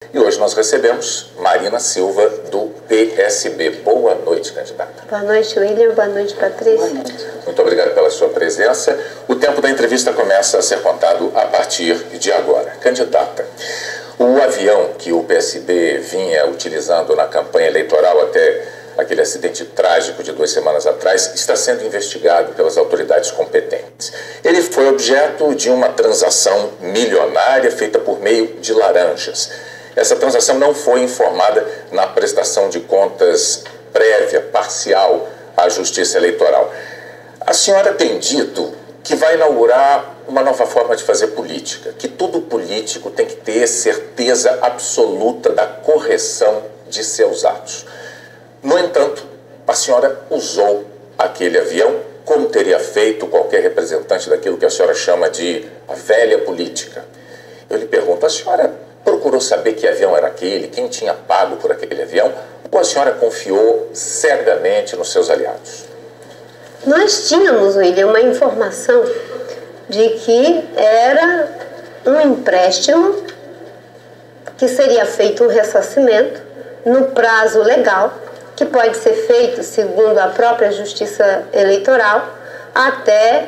E hoje nós recebemos Marina Silva, do PSB. Boa noite, candidata. Boa noite, William. Boa noite, Patrícia. Boa noite. Muito obrigado pela sua presença. O tempo da entrevista começa a ser contado a partir de agora. Candidata, o avião que o PSB vinha utilizando na campanha eleitoral até aquele acidente trágico de 2 semanas atrás está sendo investigado pelas autoridades competentes. Ele foi objeto de uma transação milionária feita por meio de laranjas. Essa transação não foi informada na prestação de contas prévia, parcial, à Justiça Eleitoral. A senhora tem dito que vai inaugurar uma nova forma de fazer política, que todo político tem que ter certeza absoluta da correção de seus atos. No entanto, a senhora usou aquele avião como teria feito qualquer representante daquilo que a senhora chama de a velha política. Eu lhe pergunto, a senhora procurou saber que avião era aquele, quem tinha pago por aquele avião, ou a senhora confiou cegamente nos seus aliados? Nós tínhamos, William, uma informação de que era um empréstimo que seria feito um ressarcimento no prazo legal, que pode ser feito, segundo a própria Justiça Eleitoral, até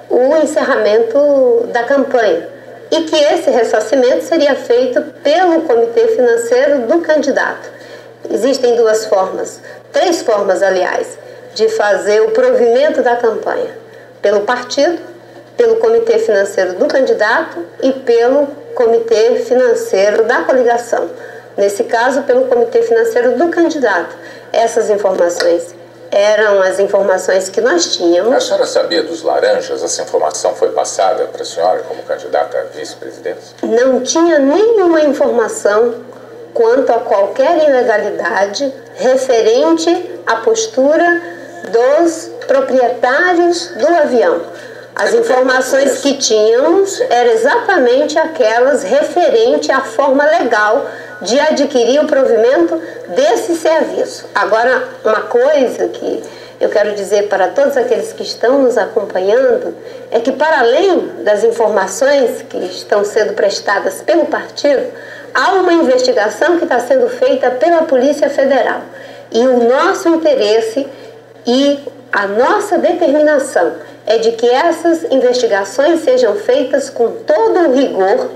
o encerramento da campanha. E que esse ressarcimento seria feito pelo Comitê Financeiro do candidato. Existem 2 formas, 3 formas, aliás, de fazer o provimento da campanha. Pelo partido, pelo Comitê Financeiro do candidato e pelo Comitê Financeiro da coligação. Nesse caso, pelo Comitê Financeiro do candidato. Essas informações eram as informações que nós tínhamos. A senhora sabia dos laranjas? Essa informação foi passada para a senhora como candidata à vice-presidência? Não tinha nenhuma informação quanto a qualquer ilegalidade referente à postura dos proprietários do avião. As informações que tínhamos eram exatamente aquelas referente à forma legal de adquirir o provimento desse serviço. Agora, uma coisa que eu quero dizer para todos aqueles que estão nos acompanhando é que, para além das informações que estão sendo prestadas pelo partido, há uma investigação que está sendo feita pela Polícia Federal. E o nosso interesse e a nossa determinação é de que essas investigações sejam feitas com todo o rigor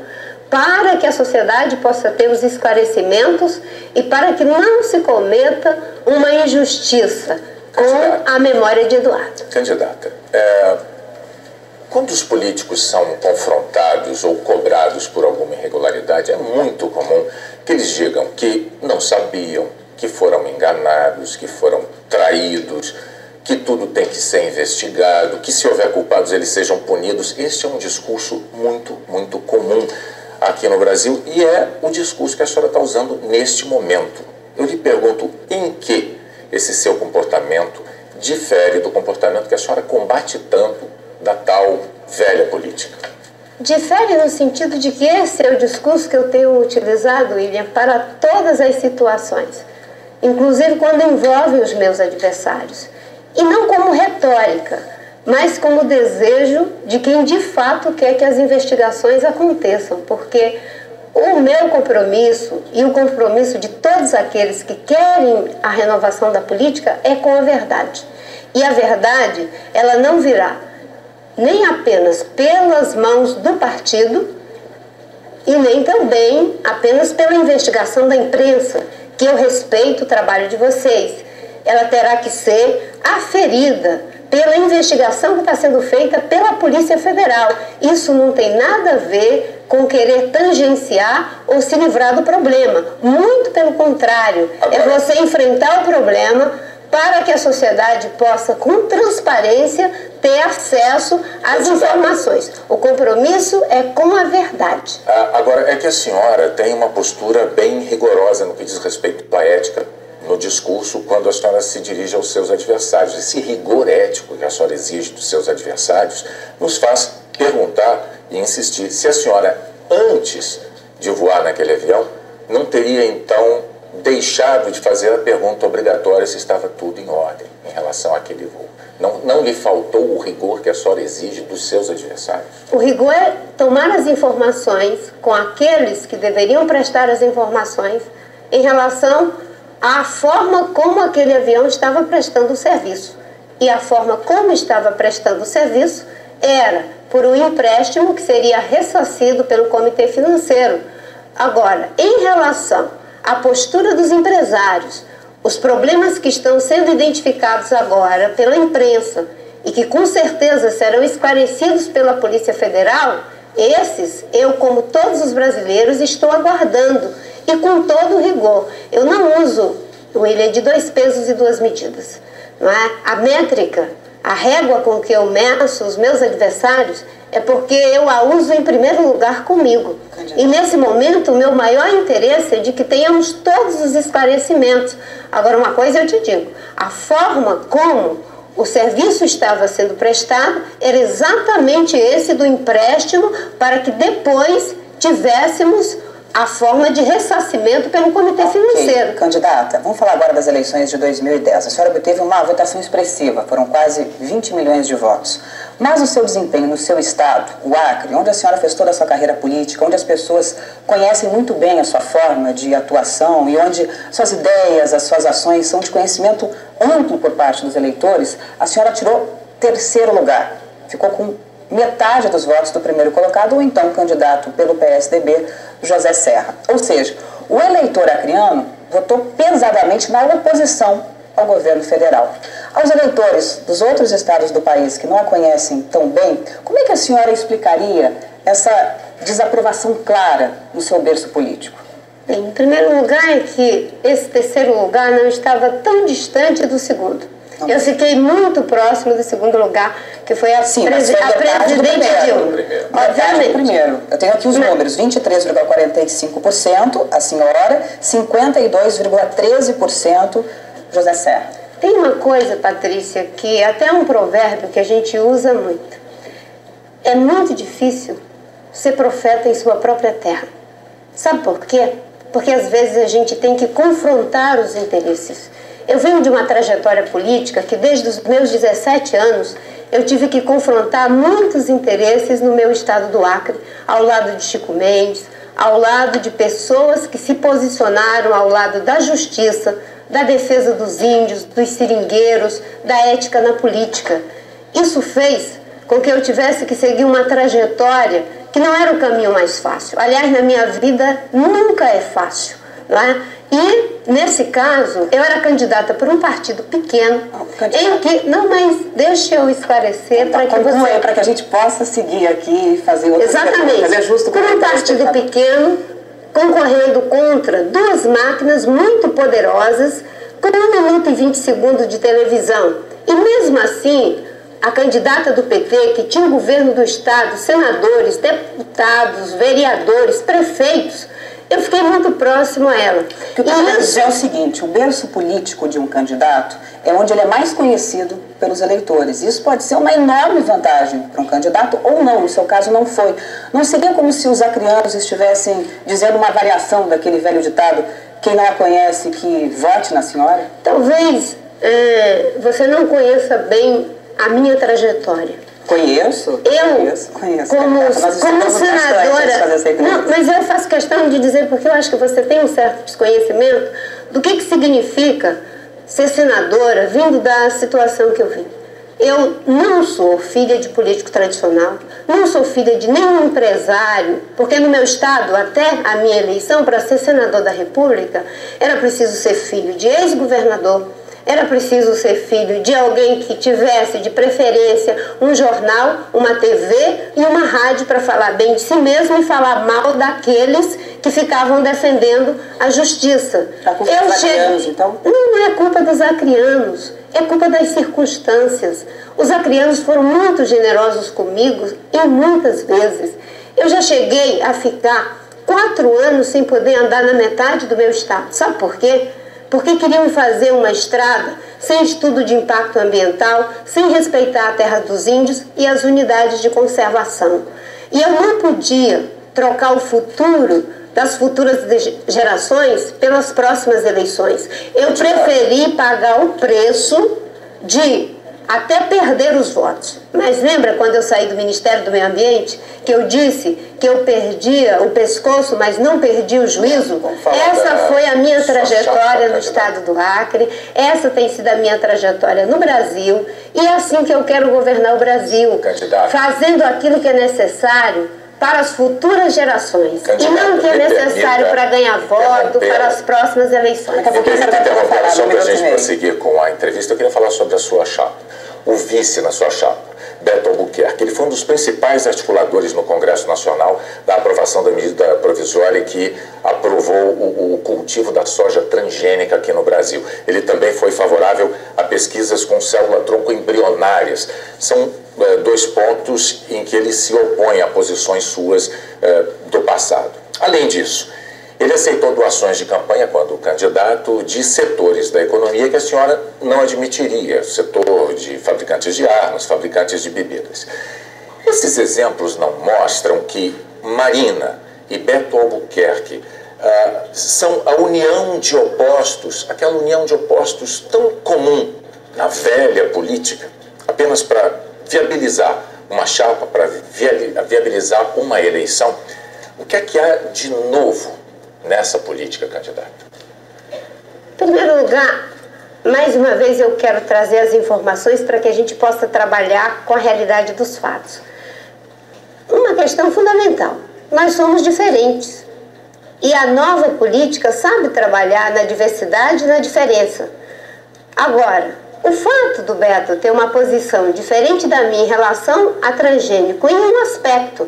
para que a sociedade possa ter os esclarecimentos e para que não se cometa uma injustiça com a memória de Eduardo. Candidata, quando os políticos são confrontados ou cobrados por alguma irregularidade, é muito comum que eles digam que não sabiam, que foram enganados, que foram traídos, que tudo tem que ser investigado, que se houver culpados eles sejam punidos. Este é um discurso muito comum aqui no Brasil e é o discurso que a senhora está usando neste momento. Eu lhe pergunto, em que esse seu comportamento difere do comportamento que a senhora combate tanto da tal velha política? Difere no sentido de que esse é o discurso que eu tenho utilizado, William, para todas as situações, inclusive quando envolve os meus adversários. E não como retórica, mas como desejo de quem de fato quer que as investigações aconteçam, porque o meu compromisso e o compromisso de todos aqueles que querem a renovação da política é com a verdade. E a verdade, ela não virá nem apenas pelas mãos do partido e nem também apenas pela investigação da imprensa, que eu respeito o trabalho de vocês. Ela terá que ser aferida pela investigação que está sendo feita pela Polícia Federal. Isso não tem nada a ver com querer tangenciar ou se livrar do problema. Muito pelo contrário, é você enfrentar o problema para que a sociedade possa, com transparência, ter acesso às informações. O compromisso é com a verdade. Agora, é que a senhora tem uma postura bem rigorosa no que diz respeito à ética no discurso quando a senhora se dirige aos seus adversários. Esse rigor ético que a senhora exige dos seus adversários nos faz perguntar e insistir se a senhora, antes de voar naquele avião, não teria então deixado de fazer a pergunta obrigatória se estava tudo em ordem em relação àquele voo. Não lhe faltou o rigor que a senhora exige dos seus adversários? O rigor é tomar as informações com aqueles que deveriam prestar as informações em relação à forma como aquele avião estava prestando o serviço. E a forma como estava prestando o serviço era por um empréstimo que seria ressarcido pelo Comitê Financeiro. Agora, em relação à postura dos empresários, os problemas que estão sendo identificados agora pela imprensa e que com certeza serão esclarecidos pela Polícia Federal, esses, eu como todos os brasileiros, estou aguardando e com todo rigor. Eu não uso, William, de 2 pesos e 2 medidas. Não é? A métrica, a régua com que eu meço os meus adversários é porque eu a uso em primeiro lugar comigo. E nesse momento o meu maior interesse é de que tenhamos todos os esclarecimentos. Agora, uma coisa eu te digo, a forma como o serviço estava sendo prestado era exatamente esse do empréstimo para que depois tivéssemos a forma de ressarcimento pelo Comitê Financeiro. Candidata, vamos falar agora das eleições de 2010. A senhora obteve uma votação expressiva, foram quase 20 milhões de votos. Mas o seu desempenho no seu estado, o Acre, onde a senhora fez toda a sua carreira política, onde as pessoas conhecem muito bem a sua forma de atuação e onde suas ideias, as suas ações são de conhecimento amplo por parte dos eleitores, a senhora tirou 3º lugar. Ficou com metade dos votos do primeiro colocado, ou então candidato pelo PSDB, José Serra. Ou seja, o eleitor acreano votou pesadamente na oposição ao governo federal. Aos eleitores dos outros estados do país que não a conhecem tão bem, como é que a senhora explicaria essa desaprovação clara no seu berço político? Em primeiro lugar é que esse 3º lugar não estava tão distante do segundo. Eu fiquei muito próximo do 2º lugar, que foi a presidente Dilma. Obviamente. Primeiro. Eu tenho aqui os números: 23,45% a senhora, 52,13% José Serra. Tem uma coisa, Patrícia, que é até um provérbio que a gente usa muito. É muito difícil ser profeta em sua própria terra. Sabe por quê? Porque às vezes a gente tem que confrontar os interesses. Eu venho de uma trajetória política que desde os meus 17 anos eu tive que confrontar muitos interesses no meu estado do Acre, ao lado de Chico Mendes, ao lado de pessoas que se posicionaram ao lado da justiça, da defesa dos índios, dos seringueiros, da ética na política. Isso fez com que eu tivesse que seguir uma trajetória que não era o caminho mais fácil. Aliás, na minha vida nunca é fácil, não é? E, nesse caso, eu era candidata por um partido pequeno, em que... Não, mas deixa eu esclarecer para que você... Para que a gente possa seguir aqui e fazer outras Exatamente. Perguntas. É justo por um partido pequeno, concorrendo contra 2 máquinas muito poderosas, com 1 minuto e 20 segundos de televisão. E, mesmo assim, a candidata do PT, que tinha o governo do Estado, senadores, deputados, vereadores, prefeitos... Eu fiquei muito próximo a ela. O que eu quero dizer é o seguinte: o berço político de um candidato é onde ele é mais conhecido pelos eleitores. Isso pode ser uma enorme vantagem para um candidato ou não, no seu caso não foi. Não seria como se os acreanos estivessem dizendo uma variação daquele velho ditado: quem não a conhece que vote na senhora? Talvez você não conheça bem a minha trajetória. Conheço. Conheço. Como senadora... Não, mas eu faço questão de dizer, porque eu acho que você tem um certo desconhecimento do que significa ser senadora vindo da situação que eu vim. Eu não sou filha de político tradicional, não sou filha de nenhum empresário, porque no meu estado, até a minha eleição para ser senador da República, era preciso ser filho de ex-governador, era preciso ser filho de alguém que tivesse, de preferência, um jornal, uma TV e uma rádio para falar bem de si mesmo e falar mal daqueles que ficavam defendendo a justiça. A culpa dos acreanos, então? Não é culpa dos acreanos, é culpa das circunstâncias. Os acreanos foram muito generosos comigo e muitas vezes. Eu já cheguei a ficar 4 anos sem poder andar na metade do meu estado. Sabe por quê? Porque queriam fazer uma estrada sem estudo de impacto ambiental, sem respeitar a terra dos índios e as unidades de conservação. E eu não podia trocar o futuro das futuras gerações pelas próximas eleições. Eu preferi pagar o preço de até perder os votos. Mas lembra quando eu saí do Ministério do Meio Ambiente, que eu disse que eu perdia o pescoço, mas não perdi o juízo? Essa foi a minha trajetória no estado do Acre, essa tem sido a minha trajetória no Brasil, e é assim que eu quero governar o Brasil, fazendo aquilo que é necessário para as futuras gerações, e não o que é necessário para ganhar voto para as próximas eleições. Só para a gente prosseguir com a entrevista, eu queria falar sobre a sua chapa, o vice na sua chapa, Beto Albuquerque. Ele foi um dos principais articuladores no Congresso Nacional da aprovação da medida provisória que aprovou o cultivo da soja transgênica aqui no Brasil. Ele também foi favorável a pesquisas com célula-tronco embrionárias. São dois pontos em que ele se opõe a posições suas do passado. Além disso, ele aceitou doações de campanha quando candidato de setores da economia que a senhora não admitiria, setor de fabricantes de armas, fabricantes de bebidas. Esses exemplos não mostram que Marina e Beto Albuquerque são a união de opostos, aquela união de opostos tão comum na velha política, apenas para viabilizar uma chapa, para viabilizar uma eleição. O que é que há de novo nessa política, candidato? Em primeiro lugar, mais uma vez eu quero trazer as informações para que a gente possa trabalhar com a realidade dos fatos. Uma questão fundamental: nós somos diferentes. E a nova política sabe trabalhar na diversidade e na diferença. Agora, o fato do Beto ter uma posição diferente da minha em relação a transgênico em um aspecto.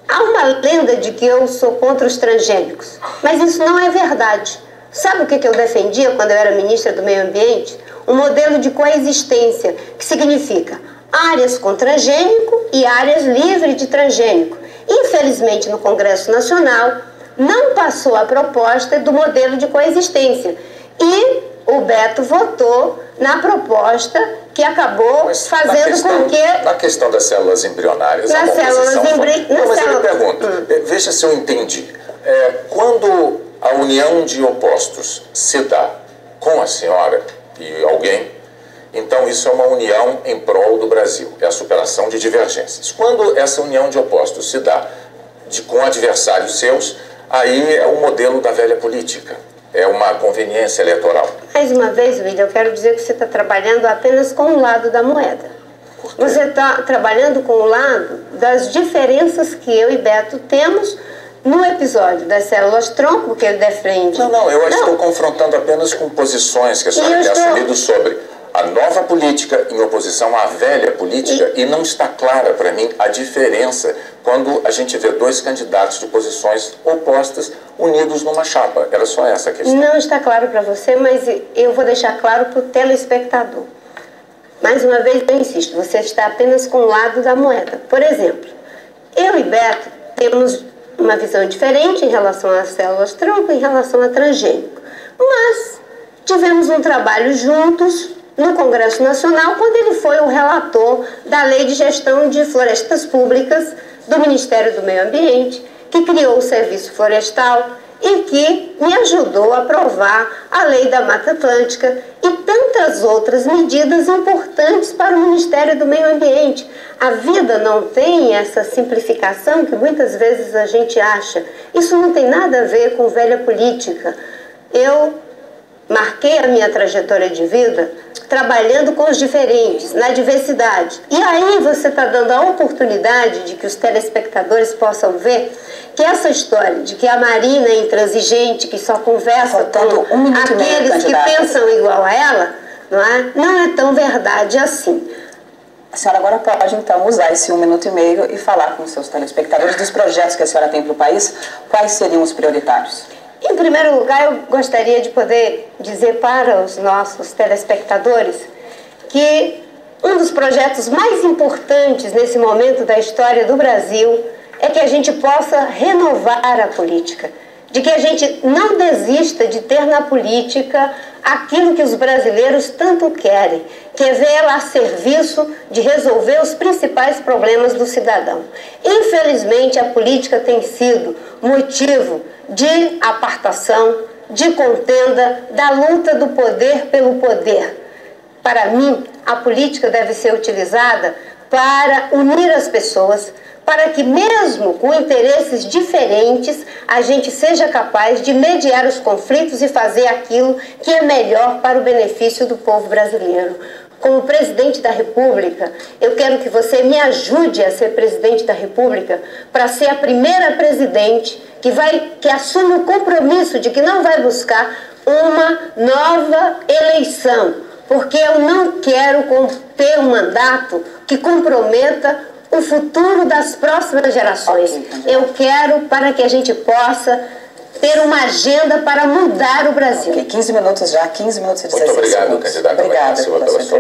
Há uma lenda de que eu sou contra os transgênicos, mas isso não é verdade. Sabe o que eu defendia quando eu era ministra do Meio Ambiente? Um modelo de coexistência, que significa áreas com transgênico e áreas livres de transgênico. Infelizmente, no Congresso Nacional, não passou a proposta do modelo de coexistência. E o Beto votou na proposta que acabou fazendo com que... Na questão das células embrionárias... Nas células embrionárias... Mas eu pergunto, veja se eu entendi. Quando a união de opostos se dá com a senhora e alguém, então isso é uma união em prol do Brasil, é a superação de divergências. Quando essa união de opostos se dá com adversários seus, aí é o modelo da velha política. É uma conveniência eleitoral. Mais uma vez, William, eu quero dizer que você está trabalhando apenas com um lado da moeda. Você está trabalhando com o lado das diferenças que eu e Beto temos no episódio das células-tronco, que ele defende. Não, eu estou confrontando apenas com posições que a senhora tem assumido sobre a nova política em oposição à velha política, e não está clara para mim a diferença quando a gente vê dois candidatos de posições opostas unidos numa chapa. Era só essa a questão. Não está claro para você, mas eu vou deixar claro para o telespectador. Mais uma vez, eu insisto, você está apenas com o lado da moeda. Por exemplo, eu e Beto temos uma visão diferente em relação às células-tronco e em relação a transgênico. Mas tivemos um trabalho juntos no Congresso Nacional, quando ele foi o relator da Lei de Gestão de Florestas Públicas do Ministério do Meio Ambiente, que criou o Serviço Florestal e que me ajudou a aprovar a Lei da Mata Atlântica e tantas outras medidas importantes para o Ministério do Meio Ambiente. A vida não tem essa simplificação que muitas vezes a gente acha. Isso não tem nada a ver com velha política. Eu marquei a minha trajetória de vida trabalhando com os diferentes, na diversidade. E aí você está dando a oportunidade de que os telespectadores possam ver que essa história de que a Marina é intransigente, que só conversa com aqueles que pensam igual a ela, não é tão verdade assim. A senhora agora pode, então, usar esse 1 minuto e meio e falar com os seus telespectadores dos projetos que a senhora tem para o país. Quais seriam os prioritários? Em primeiro lugar, eu gostaria de poder dizer para os nossos telespectadores que um dos projetos mais importantes nesse momento da história do Brasil é que a gente possa renovar a política, de que a gente não desista de ter na política aquilo que os brasileiros tanto querem, que é vê-la a serviço de resolver os principais problemas do cidadão. Infelizmente, a política tem sido motivo de apartação, de contenda, da luta do poder pelo poder. Para mim, a política deve ser utilizada para unir as pessoas, para que mesmo com interesses diferentes, a gente seja capaz de mediar os conflitos e fazer aquilo que é melhor para o benefício do povo brasileiro. Como presidente da República, eu quero que você me ajude a ser presidente da República para ser a primeira presidente que assume o compromisso de que não vai buscar uma nova eleição, porque eu não quero ter um mandato que comprometa o futuro das próximas gerações. Eu quero para que a gente possa ter uma agenda para mudar o Brasil. 15 minutos já, 15 minutos e 16 Muito obrigado, segundos. candidata. Obrigada pela sua entrevista.